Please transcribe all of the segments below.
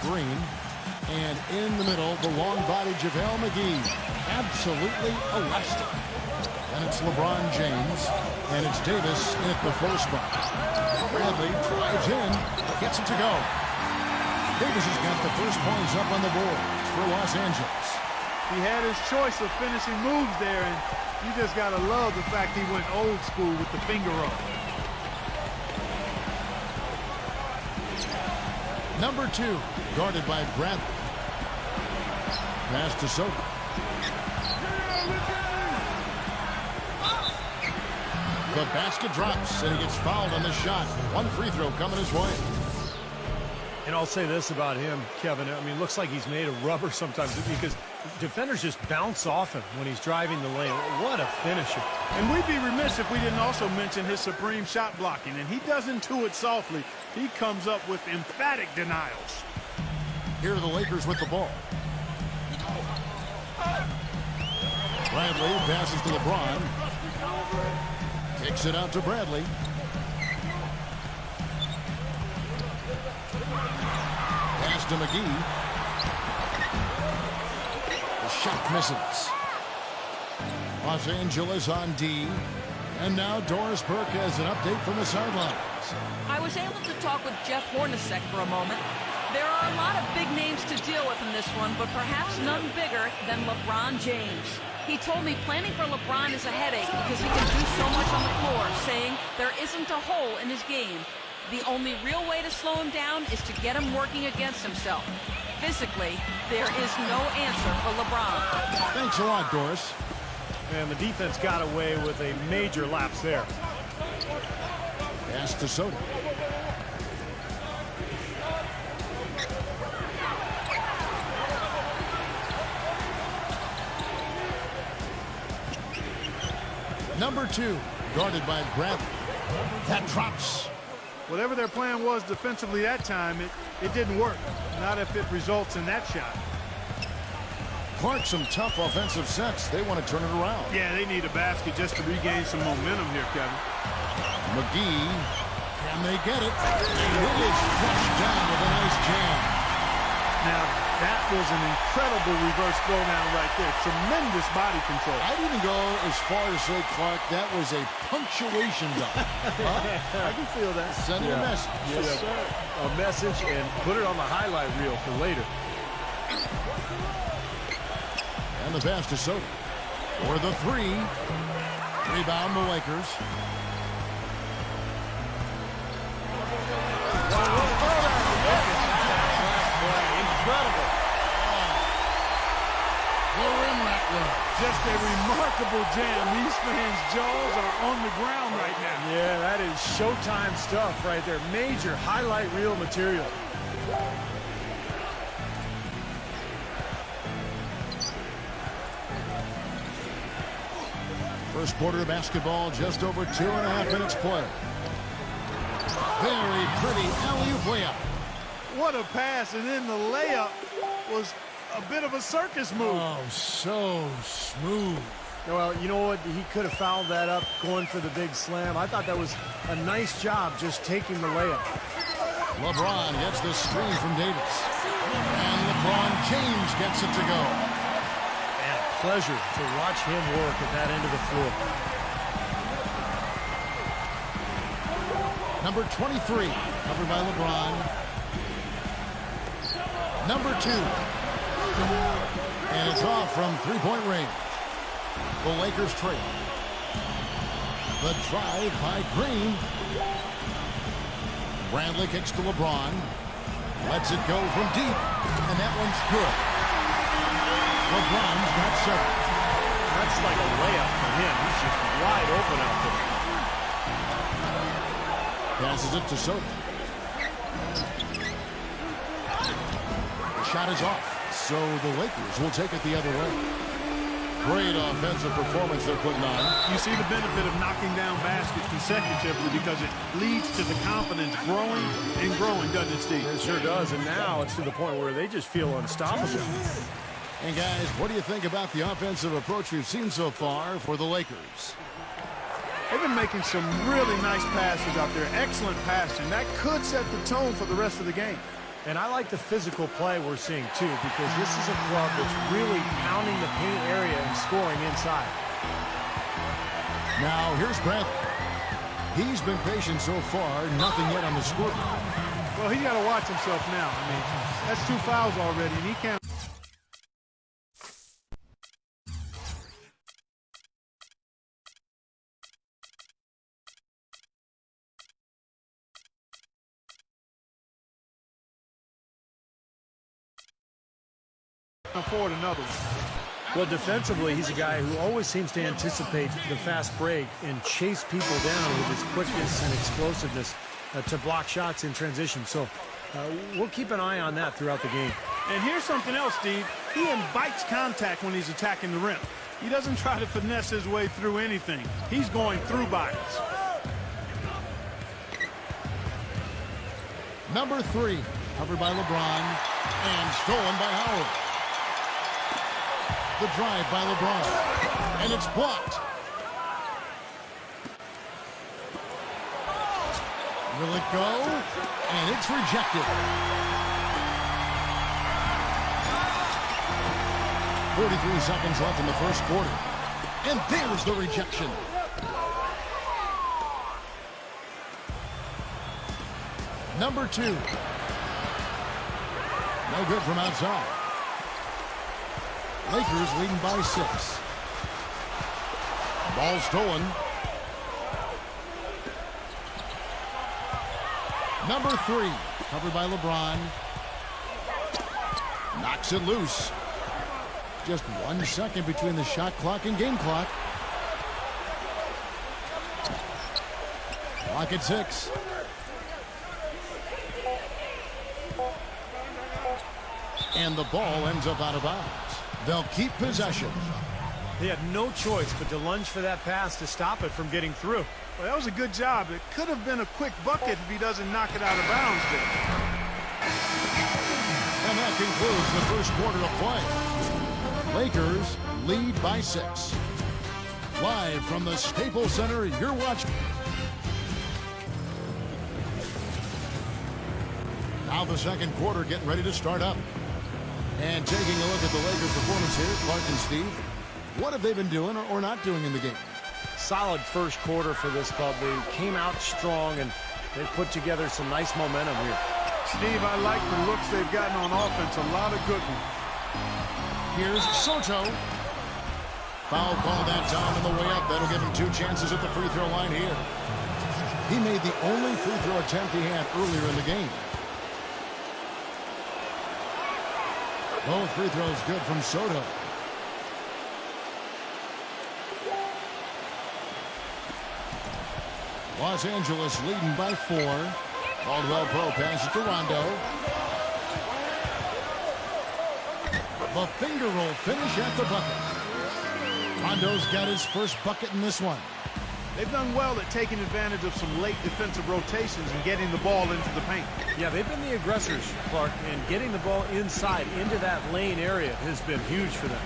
Green. And in the middle, the long body JaVale McGee. Absolutely elastic. And it's LeBron James. And it's Davis at the 4 spot. Bradley drives in. Gets it to go. Davis has got the first points up on the board for Los Angeles. He had his choice of finishing moves there, and you just got to love the fact he went old school with the finger roll. Number 2, guarded by Bradley. Pass to Soto. The basket drops, and he gets fouled on the shot. One free throw coming his way. And I'll say this about him, Kevin. I mean, it looks like he's made of rubber sometimes because defenders just bounce off him when he's driving the lane. What a finisher. And we'd be remiss if we didn't also mention his supreme shot blocking. And he doesn't do it softly. He comes up with emphatic denials. Here are the Lakers with the ball. Bradley passes to LeBron. Kicks it out to Bradley. Pass to McGee. The shot misses. Los Angeles on D. And now Doris Burke has an update from the sidelines. I was able to talk with Jeff Hornacek for a moment. There are a lot of big names to deal with in this one, but perhaps none bigger than LeBron James. He told me planning for LeBron is a headache because he can do so much on the floor, saying there isn't a hole in his game. The only real way to slow him down is to get him working against himself. Physically, there is no answer for LeBron. Thanks a lot, Doris. And the defense got away with a major lapse there. Pass to Soto. Number 2, guarded by Bradley. That drops. Whatever their plan was defensively that time, it didn't work. Not if it results in that shot. Clark, some tough offensive sets. They want to turn it around. Yeah, they need a basket just to regain some momentum here, Kevin. McGee, can they get it? And it is flushed down with a nice jam. Now, that was an incredible reverse throwdown right there. Tremendous body control. I'd even go as far as say, Clark, that was a punctuation dunk. I can feel that. Sending a message. Yes, sir. A message and put it on the highlight reel for later. And the pass to Soto. For the 3. Rebound the Lakers. Incredible. The rim rattler. Just a remarkable jam. These fans' jaws are on the ground right now. Yeah, that is Showtime stuff right there. Major highlight reel material. First quarter of basketball, just over 2.5 minutes play. Very pretty alley-oop layup. What a pass, and then the layup was a bit of a circus move. Oh, so smooth. Well, you know what? He could have fouled that up going for the big slam. I thought that was a nice job just taking the layup. LeBron gets the screen from Davis. And LeBron James gets it to go. Man, a pleasure to watch him work at that end of the floor. Number 23, covered by LeBron. Number 2. And it's off from three-point range. The Lakers trail. The drive by Green. Bradley kicks to LeBron. Lets it go from deep. And that one's good. LeBron's got 7. That's like a layup for him. He's just wide open out there. Passes it to Soto. The shot is off. So the Lakers will take it the other way. Great offensive performance they're putting on. You see the benefit of knocking down baskets consecutively because it leads to the confidence growing and growing, doesn't it, Steve? It sure does, and now it's to the point where they just feel unstoppable. And guys, what do you think about the offensive approach we've seen so far for the Lakers? They've been making some really nice passes out there. Excellent passing. That could set the tone for the rest of the game. And I like the physical play we're seeing, too, because this is a club that's really pounding the paint area and scoring inside. Now, here's Brent. He's been patient so far, nothing yet on the scoreboard. Well, he's got to watch himself now. I mean, that's 2 fouls already, and he can't. Afford another one. Well, defensively, he's a guy who always seems to anticipate the fast break and chase people down with his quickness and explosiveness to block shots in transition. So we'll keep an eye on that throughout the game. And here's something else, Steve. He invites contact when he's attacking the rim. He doesn't try to finesse his way through anything. He's going through bodies. Number 3, covered by LeBron and stolen by Howard. The drive by LeBron, and it's blocked. Will it go? And it's rejected. 43 seconds left in the first quarter. And there's the rejection. Number 2. No good from outside. Lakers leading by 6. Ball stolen. Number 3, covered by LeBron. Knocks it loose. Just 1 second between the shot clock and game clock. Clock at 6. And the ball ends up out of bounds. They'll keep possession. They had no choice but to lunge for that pass to stop it from getting through. Well, that was a good job. It could have been a quick bucket if he doesn't knock it out of bounds there. And that concludes the first quarter of play. Lakers lead by 6. Live from the Staples Center, you're watching. Now the second quarter getting ready to start up. And taking a look at the Lakers' performance here, Clark and Steve, what have they been doing or not doing in the game? Solid first quarter for this club. They came out strong, and they put together some nice momentum here. Steve, I like the looks they've gotten on offense. A lot of good ones. Here's Soto. Foul call that time on the way up. That'll give him 2 chances at the free throw line here. He made the only free throw attempt he had earlier in the game. Both free throws good from Soto. Los Angeles leading by 4. Caldwell Pope passes to Rondo. The finger roll finish at the bucket. Rondo's got his first bucket in this one. They've done well at taking advantage of some late defensive rotations and getting the ball into the paint. Yeah, they've been the aggressors, Clark, and getting the ball inside into that lane area has been huge for them.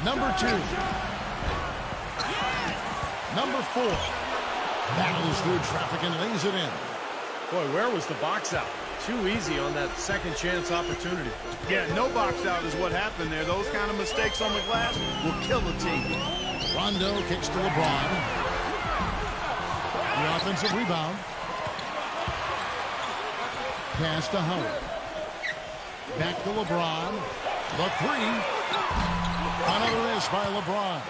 Number 2. Number 4. Battles through traffic and lays it in. Boy, where was the box out? Too easy on that second chance opportunity. Yeah, no box out is what happened there. Those kind of mistakes on the glass will kill a team. Rondo kicks to LeBron. The offensive rebound. Pass to Howard. Back to LeBron. The 3. Another miss by LeBron.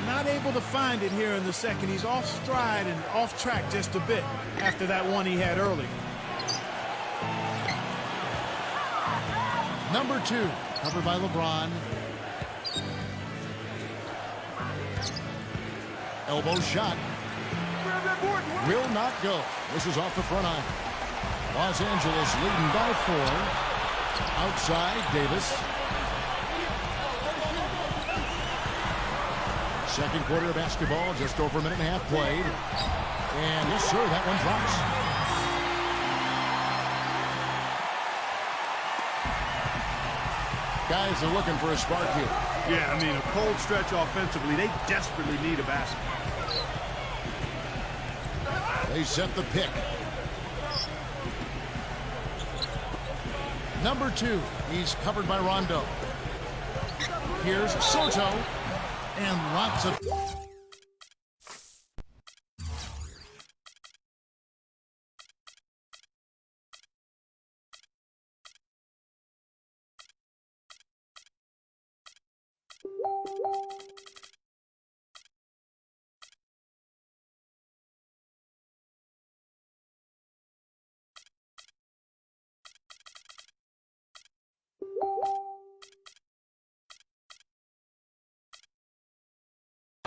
Not able to find it here in the second. He's off stride and off track just a bit after that one he had early. Number 2, covered by LeBron. Elbow shot. Will not go. This is off the front iron. Los Angeles leading by 4. Outside, Davis. Second quarter of basketball, just over a minute and a half played. And yes, sir, that one drops. Guys are looking for a spark here. Yeah, I mean, a cold stretch offensively. They desperately need a basket. They set the pick. Number 2. He's covered by Rondo. Here's Soto. And lots of...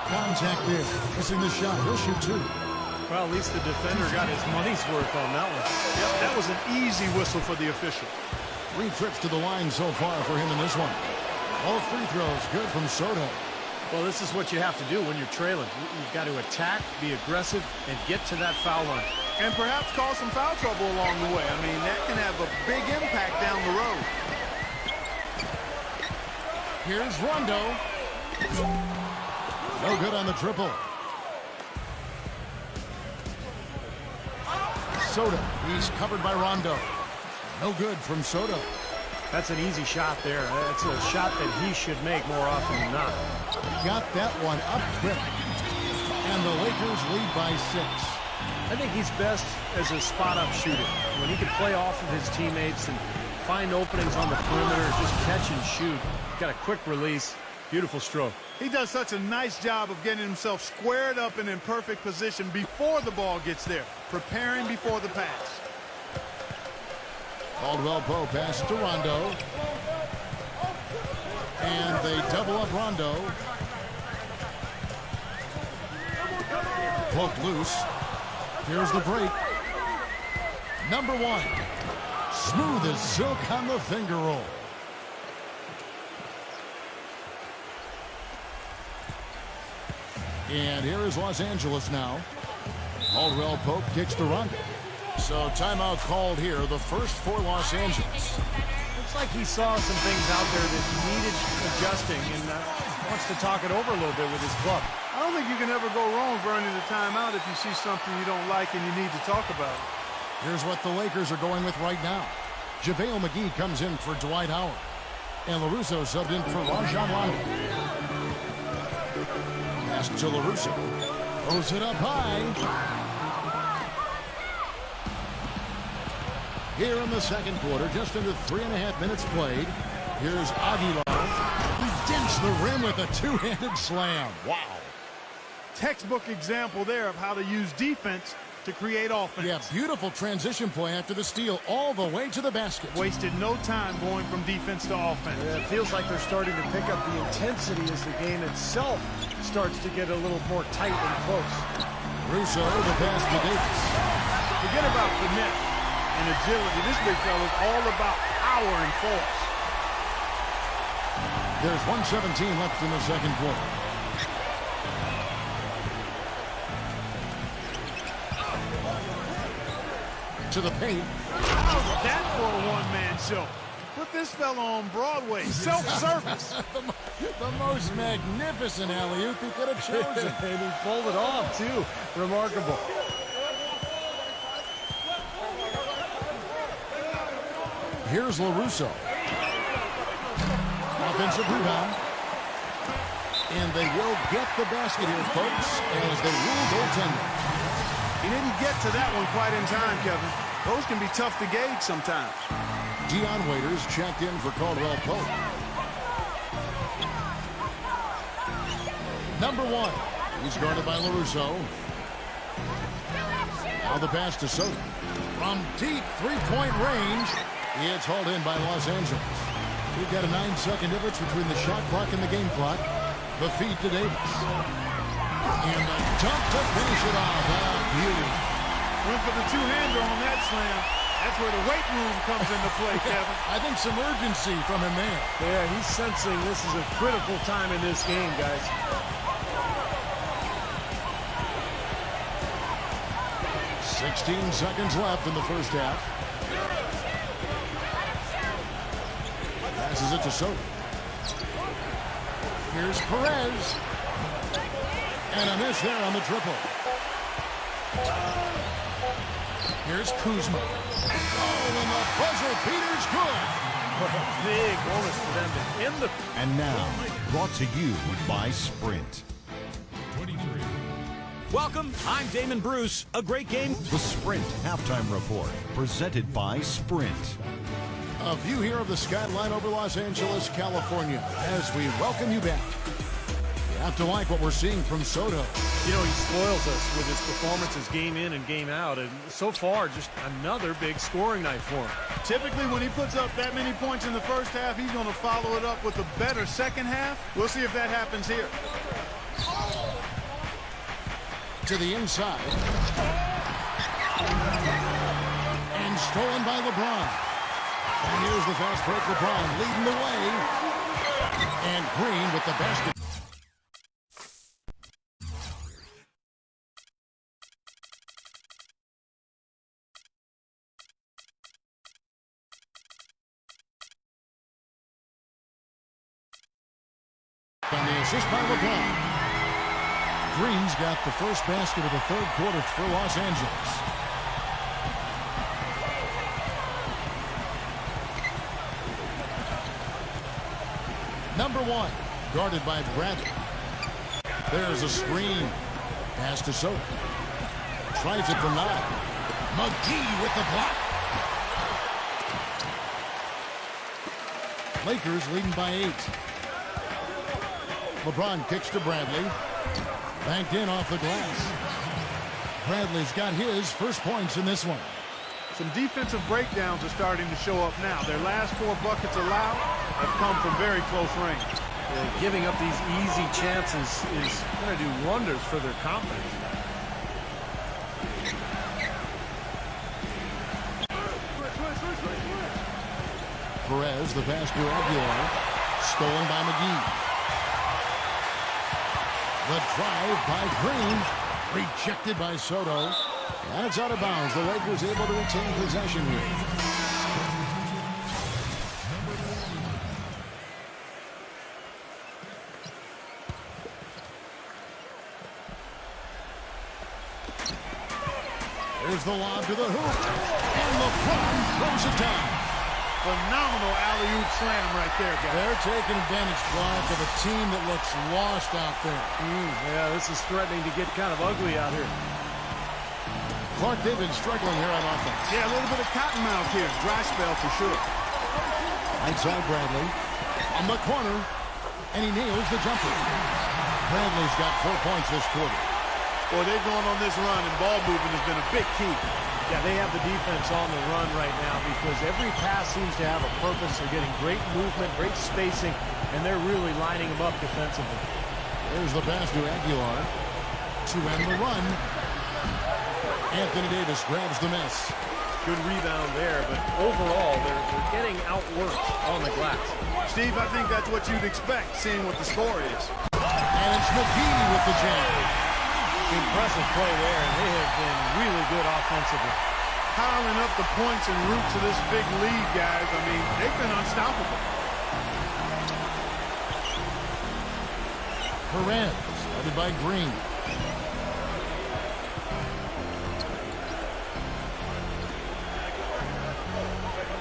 Contact there. Missing the shot. He'll shoot 2. Well, at least the defender got his money's worth on that one. Yep, that was an easy whistle for the official. 3 trips to the line so far for him in this one. All free throws good from Soto. Well, this is what you have to do when you're trailing. You've got to attack, be aggressive, and get to that foul line. And perhaps cause some foul trouble along the way. I mean, that can have a big impact down the road. Here's Rondo. No good on the triple. Soto. He's covered by Rondo. No good from Soto. That's an easy shot there. That's a shot that he should make more often than not. Got that one up quick. And the Lakers lead by 6. I think he's best as a spot-up shooter. When he can play off of his teammates and find openings on the perimeter, just catch and shoot. Got a quick release. Beautiful stroke. He does such a nice job of getting himself squared up and in perfect position before the ball gets there, preparing before the pass. Caldwell Pope pass to Rondo. And they double up Rondo. Pope loose. Here's the break. Number 1. Smooth as silk on the finger roll. And here is Los Angeles now. Caldwell Pope kicks to Rondo. So timeout called here, the first for Los Angeles. Looks like he saw some things out there that needed adjusting and wants to talk it over a little bit with his club. I don't think you can ever go wrong burning the timeout if you see something you don't like and you need to talk about it. Here's what the Lakers are going with right now. JaVale McGee comes in for Dwight Howard. And LaRusso subbed in for Rajon Rondo. Pass to LaRusso. Throws it up high. Here in the second quarter, just under 3.5 minutes played. Here's Aguilar. He dents the rim with a two-handed slam. Wow. Textbook example there of how to use defense to create offense. Yeah, beautiful transition play after the steal all the way to the basket. Wasted no time going from defense to offense. Yeah, it feels like they're starting to pick up the intensity as the game itself starts to get a little more tight and close. Russo, the pass to Davis. Forget about finesse and agility. This big fella's all about power and force. There's 1:17 left in the second quarter. To the paint. How's that for a one-man show? Put this fella on Broadway. Self-service. the most magnificent alley-oop he could have chosen. And he pulled it off, too. Remarkable. Here's LaRusso. Offensive rebound. And they will get the basket here, folks, as they rule goaltending. He didn't get to that one quite in time, Kevin. Those can be tough to gauge sometimes. Dion Waiters checked in for Caldwell Pope. Number 1. He's guarded by LaRusso. Now the pass to Soto. From deep three-point range, it's hauled in by Los Angeles. We've got a 9-second difference between the shot clock and the game clock. The feed to Davis. And the dunk to finish it off. Beauty. Went for the two-hander on that slam. That's where the weight room comes into play, Kevin. I think some urgency from him there. Yeah, he's sensing this is a critical time in this game, guys. .16 seconds left in the first half. Passes it to Soto. Here's Perez. And a miss there on the triple. Here's Kuzma. Oh, and the buzzer beater's good. What a big bonus for them to end the... And now, brought to you by Sprint. Welcome, I'm Damon Bruce. A great game. The Sprint Halftime Report, presented by Sprint. A view here of the skyline over Los Angeles, California, as we welcome you back. You have to like what we're seeing from Soto. You know, he spoils us with his performances game in and game out, and so far, just another big scoring night for him. Typically, when he puts up that many points in the first half, he's going to follow it up with a better second half. We'll see if that happens here. To the inside. And stolen by LeBron. And here's the fast break. LeBron leading the way. And Green with the basket. On the assist by LeBron. Green's got the first basket of the third quarter for Los Angeles. Number one, guarded by Bradley. There's a screen. Pass to Soto. Tries it from 9. McGee with the block. Lakers leading by 8. LeBron kicks to Bradley. Banked in off the glass. Bradley's got his first points in this one. Some defensive breakdowns are starting to show up now. Their last 4 buckets allowed have come from very close range. Giving up these easy chances is going to do wonders for their confidence. Perez, the pass to Aguilar. Stolen by McGee. The drive by Green. Rejected by Soto. And it's out of bounds. The Lakers able to retain possession here. There's the lob to the hoop. And LeBron throws it down. Phenomenal alley-oop slam right there, guys. They're taking advantage, Clark, of a team that looks lost out there. Yeah, this is threatening to get kind of ugly out here. Clark, they've been struggling here on offense. Yeah, a little bit of cottonmouth here. Dry spell for sure. Outside Bradley. On the corner. And he nails the jumper. Bradley's got 4 points this quarter. Boy, they've gone on this run, and ball movement has been a big key. Yeah, they have the defense on the run right now because every pass seems to have a purpose. They're getting great movement, great spacing, and they're really lining them up defensively. There's the pass to Aguilar. To end the run. Anthony Davis grabs the miss. Good rebound there, but overall, they're getting outworked on the glass. Steve, I think that's what you'd expect, seeing what the score is. And it's McGee with the jam. Impressive play there, and they have been really good offensively. Piling up the points and roots of this big lead, guys. I mean, they've been unstoppable. Perez, started by Green.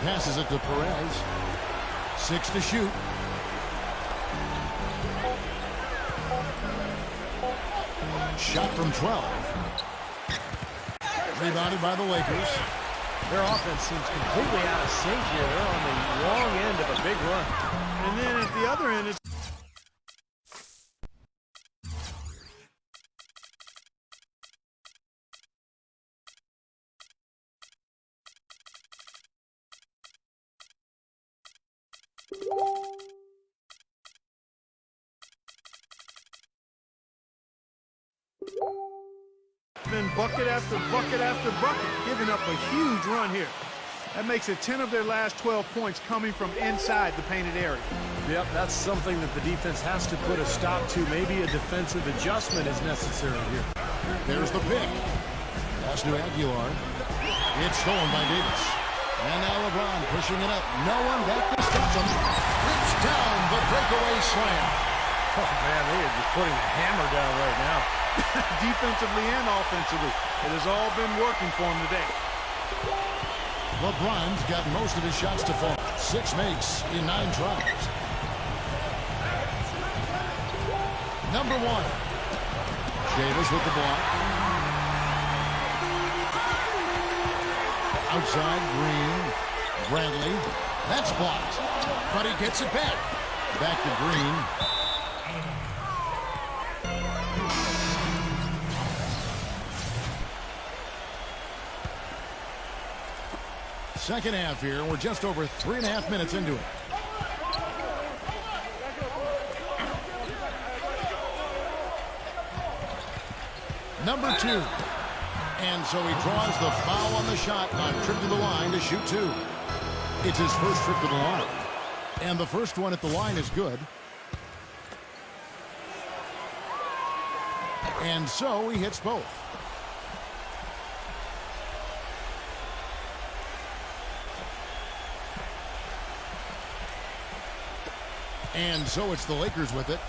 Passes it to Perez. 6 to shoot. Shot from 12. Rebounded by the Lakers. Their offense seems completely out of sync here. They're on the long end of a big run. And then at the other end, it's been bucket after bucket after bucket, giving up a huge run here. That makes it 10 of their last 12 points coming from inside the painted area. Yep, that's something that the defense has to put a stop to. Maybe a defensive adjustment is necessary here. There's the pick. Pass to Aguilar. It's stolen by Davis. And now LeBron pushing it up. No one back to stop him. Rips down the breakaway slam. Oh, man, they are just putting the hammer down right now. Defensively and offensively, it has all been working for him today. LeBron's got most of his shots to fall. 6 makes in 9 tries. Number 1. Davis with the block. Outside, Green. Bradley. That's blocked. But he gets it back. Back to Green. Second half here. We're just over 3.5 minutes into it. Number 2. And so he draws the foul on the shot on trip to the line to shoot 2. It's his first trip to the line. And the first one at the line is good. And so he hits both. And so it's the Lakers with it.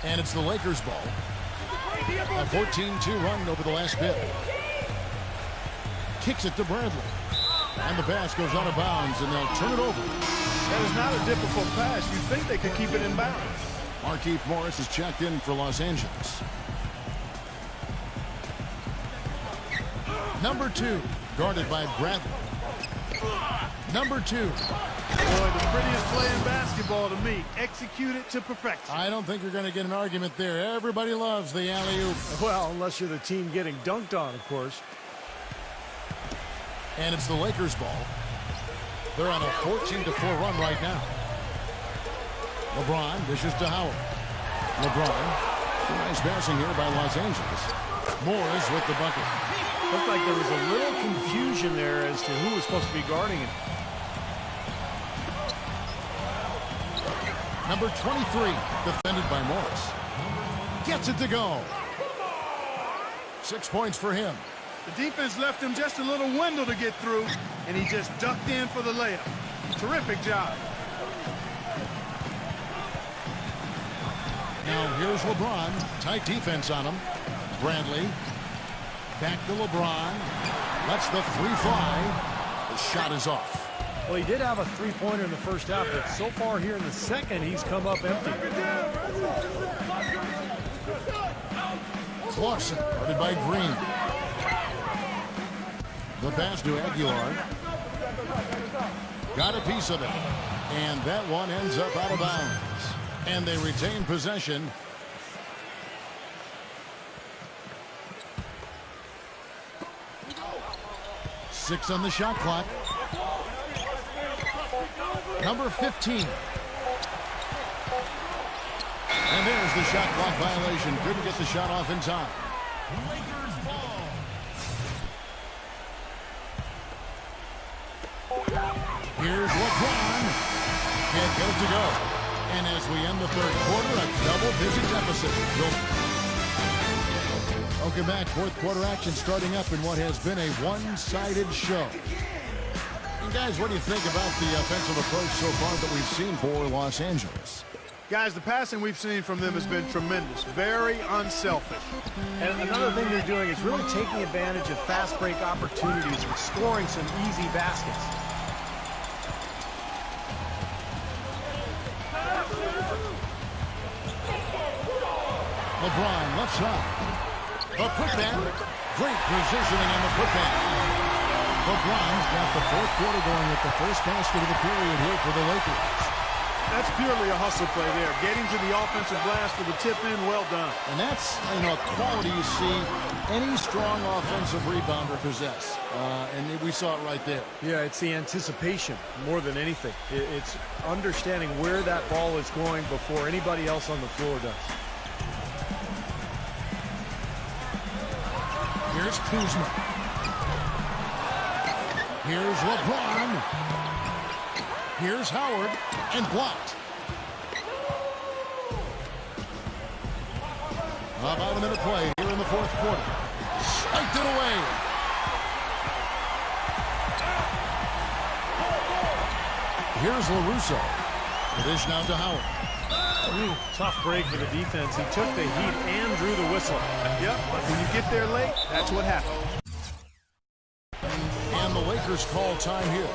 And it's the Lakers ball. A 14-2 run over the last bit. Kicks it to Bradley. And the pass goes out of bounds, and they'll turn it over. That is not a difficult pass. You'd think they could keep it in bounds. Markieff Morris is checked in for Los Angeles. Number 2, guarded by Bradley. Number 2. Boy, the prettiest play in basketball to me. Execute it to perfection. I don't think you're going to get an argument there. Everybody loves the alley-oop. Well, unless you're the team getting dunked on, of course. And it's the Lakers ball. They're on a 14-4 run right now. LeBron dishes to Howard. LeBron. Nice passing here by Los Angeles. Morris with the bucket. Looked like there was a little confusion there as to who was supposed to be guarding him. Number 23, defended by Morris. Gets it to go. 6 points for him. The defense left him just a little window to get through, and he just ducked in for the layup. Terrific job. Now here's LeBron. Tight defense on him. Bradley. Back to LeBron. Lets the 3 fly. The shot is off. Well, he did have a 3-pointer in the first half, but so far here in the second, he's come up empty. Clausen, guarded by Green. The pass to Aguilar. Got a piece of it. And that one ends up out of bounds. And they retain possession. Six on the shot clock. Number 15. And there's the shot clock violation. Couldn't get the shot off in time. Lakers ball. Here's LeBron. Can't get it to go. And as we end the third quarter, a double-digit deficit. Welcome back. Fourth quarter action starting up in what has been a one-sided show. And guys, what do you think about the offensive approach so far that we've seen for Los Angeles? Guys, the passing we've seen from them has been tremendous. Very unselfish. And another thing they're doing is really taking advantage of fast break opportunities and scoring some easy baskets. LeBron left side. A putback. Great positioning on the putback. LeBron's got the fourth quarter going with the first basket of the period here for the Lakers. That's purely a hustle play there. Getting to the offensive glass for the tip-in, well done. And that's, a quality you see any strong offensive rebounder possess. And we saw it right there. Yeah, it's the anticipation more than anything. It's understanding where that ball is going before anybody else on the floor does. Here's Kuzma. Here's LeBron. Here's Howard, and blocked. About a minute play here in the fourth quarter. Spiked it away. Here's LaRusso. The dish now to Howard. Tough break for the defense. He took the heat and drew the whistle. Yep, but when you get there late, that's what happens. And the Lakers Lakers call time here.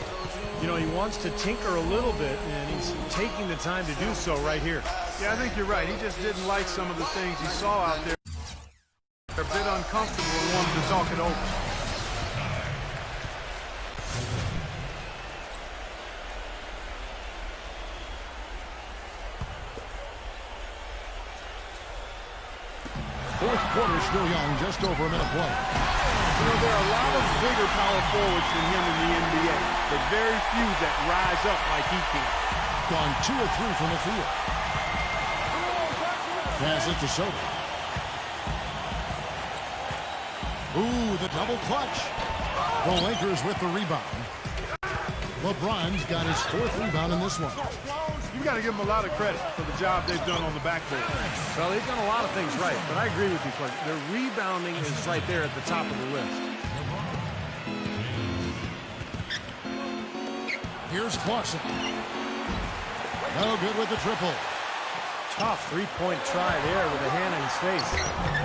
You know, he wants to tinker a little bit, and he's taking the time to do so right here. Yeah, I think you're right. He just didn't like some of the things he saw out there. They're a bit uncomfortable and wanted to talk it over. Fourth quarter still young, just over a minute play. You know, there are a lot of bigger power forwards than him in the NBA, but very few that rise up like he can. Gone 2 of 3 from the field. Pass it to Soto. Ooh, the double clutch. The Lakers with the rebound. LeBron's got his 4th rebound in this one. You got to give them a lot of credit for the job they've done on the backboard. Well, they've done a lot of things right, but I agree with you, Clark. Their rebounding is right there at the top of the list. Here's Clarkson. No good with the triple. Tough three-point try there with a hand in his face.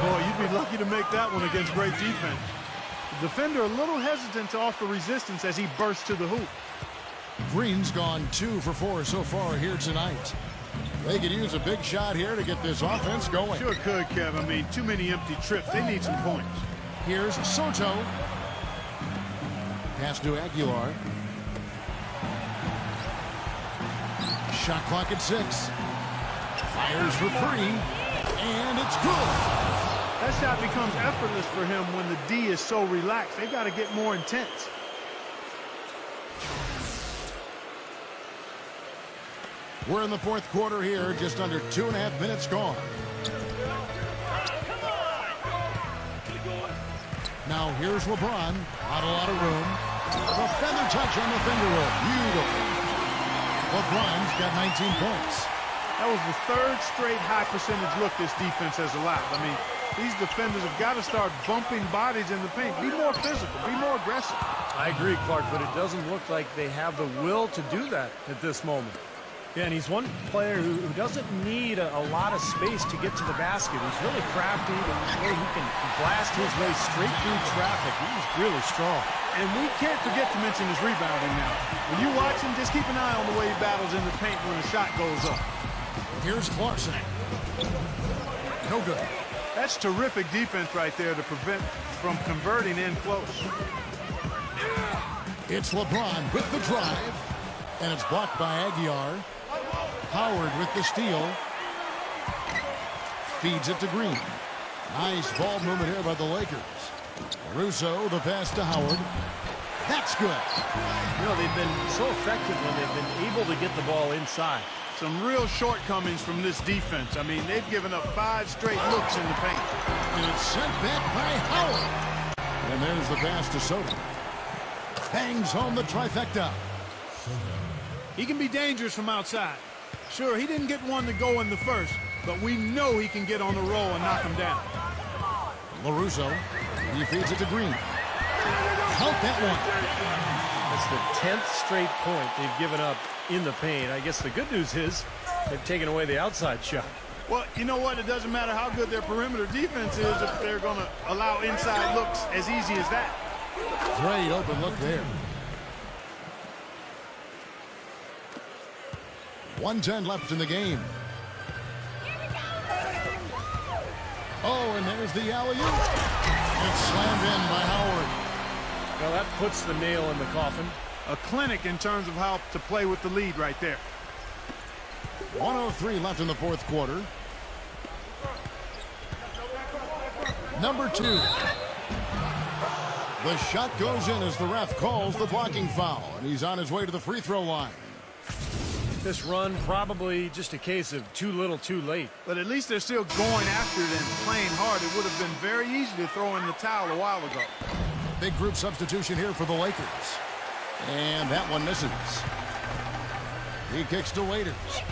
Boy, you'd be lucky to make that one against great defense. The defender a little hesitant to offer resistance as he bursts to the hoop. Green's gone 2 for 4 so far here tonight. They could use a big shot here to get this offense going. Sure could, Kev. I mean, too many empty trips. They need some points. Here's Soto. Pass to Aguilar. Shot clock at 6. Fires for 3. And it's good. That shot becomes effortless for him when the D is so relaxed. They've got to get more intense. We're in the fourth quarter here, just under 2.5 minutes gone. Now here's LeBron. Not a lot of room. The feather touch on the finger roll. Beautiful. LeBron's got 19 points. That was the 3rd straight high percentage look this defense has allowed. I mean, these defenders have got to start bumping bodies in the paint. Be more physical. Be more aggressive. I agree, Clark, but it doesn't look like they have the will to do that at this moment. Yeah, and he's one player who doesn't need a lot of space to get to the basket. He's really crafty, and the way he can blast his way straight through traffic. He's really strong. And we can't forget to mention his rebounding now. When you watch him, just keep an eye on the way he battles in the paint when a shot goes up. Here's Clarkson. No good. That's terrific defense right there to prevent from converting in close. It's LeBron with the drive. And it's blocked by Aguilar. Howard with the steal. Feeds it to Green. Nice ball movement here by the Lakers. Russo, the pass to Howard. That's good. You know, they've been so effective when they've been able to get the ball inside. Some real shortcomings from this defense. I mean, they've given up 5 straight looks in the paint. And it's sent back by Howard. And there's the pass to Soto. Bangs home the trifecta. He can be dangerous from outside. Sure, he didn't get one to go in the first, but we know he can get on the roll and knock him down. LaRusso, he feeds it to Green. Count that one. That's the 10th straight point they've given up in the paint. I guess the good news is they've taken away the outside shot. Well, you know what? It doesn't matter how good their perimeter defense is if they're going to allow inside looks as easy as that. Great open look there. 1:10 left in the game. Oh, and there's the alley-oop. It's slammed in by Howard. Well, that puts the nail in the coffin. A clinic in terms of how to play with the lead right there. 1:03 left in the fourth quarter. Number 2. The shot goes in as the ref calls the blocking foul, and he's on his way to the free throw line. This run probably just a case of too little too late. But at least they're still going after it and playing hard. It would have been very easy to throw in the towel a while ago. Big group substitution here for the Lakers. And that one misses. He kicks to Waiters.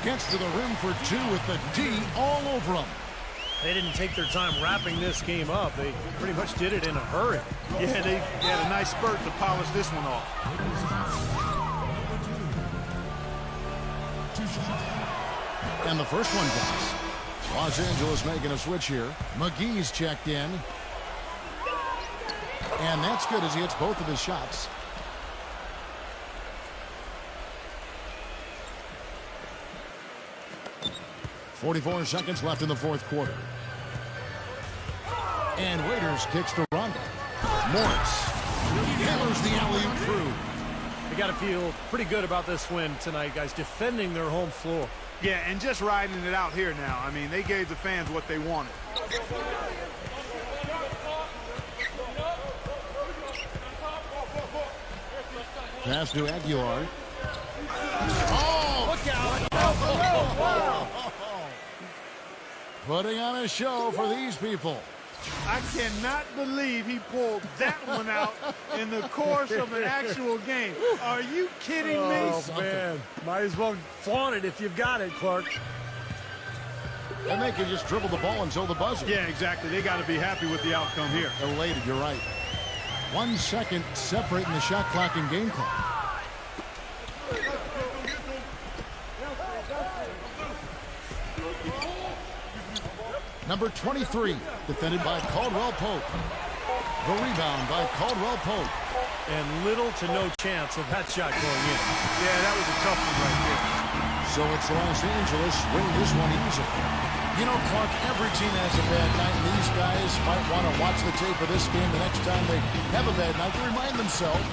Gets to the rim for 2 with the D all over him. They didn't take their time wrapping this game up. They pretty much did it in a hurry. Yeah, they had a nice spurt to polish this one off. And the first one goes. Los Angeles making a switch here. McGee's checked in. And that's good as he hits both of his shots. .44 seconds left in the fourth quarter. And Waiters kicks to Rondo. Morris hammers the alley-oop through. They got to feel pretty good about this win tonight, guys, defending their home floor. Yeah, and just riding it out here now. I mean, they gave the fans what they wanted. Pass to Aguilar. Oh, look out. Putting on a show for these people. I cannot believe he pulled that one out in the course of an actual game. Are you kidding me? Oh, man. Might as well flaunt it if you've got it, Clark. And they can just dribble the ball until the buzzer. Yeah, exactly. They got to be happy with the outcome here. Elated, you're right. 1 second separating the shot clock and game clock. Number 23, defended by Caldwell Pope. The rebound by Caldwell Pope. And little to no chance of that shot going in. Yeah, that was a tough one right there. So it's Los Angeles winning this one easily. You know, Clark, every team has a bad night, and these guys might want to watch the tape of this game the next time they have a bad night to remind themselves